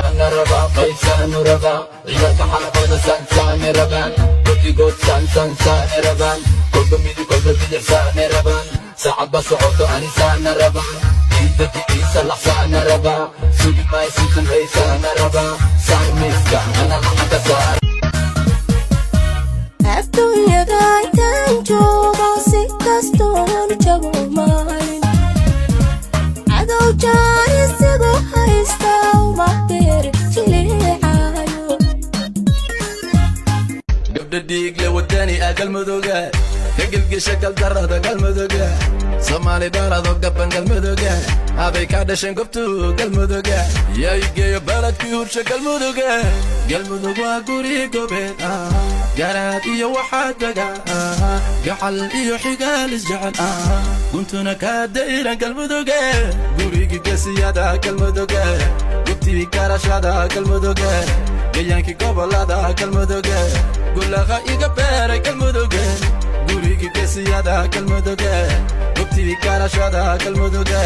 سان ربا قيسان ربا عيالك حلقة سان سان ربان قلتي قلت سان سان سان ربان كل بميدي كل بميدي سان ربان ساعد بصعود أني سان ربان إيدتي إيسا لحسان ربا سوقي ما يسيكم هيسان ربا سان ميسكا أنا لحظة سان adduunyada intaan joogo si kastoon jabo maalin cadow jaan isagu haysta uma beer jileecayo gabdha dhiigle wadani galmudugga ka gilgisha galdarada galmudugga Somali dhalado gaban galmudugga abay ka dhashan gobtu galmudugga yay geeyo baladkii hursha galmudugga galmudug waa guri gobeed garaad iyo waxaa daga gacal iyo xigaal isjecel kuntuna ka dayran galmudugga gurigi gasiyada galmudugga gubtii garashada galmudugga gayaankii gobolada galmudugga gulaqa iga beeray galmudugga gurigi gasiyada galmudugga gubtii garashada galmudugga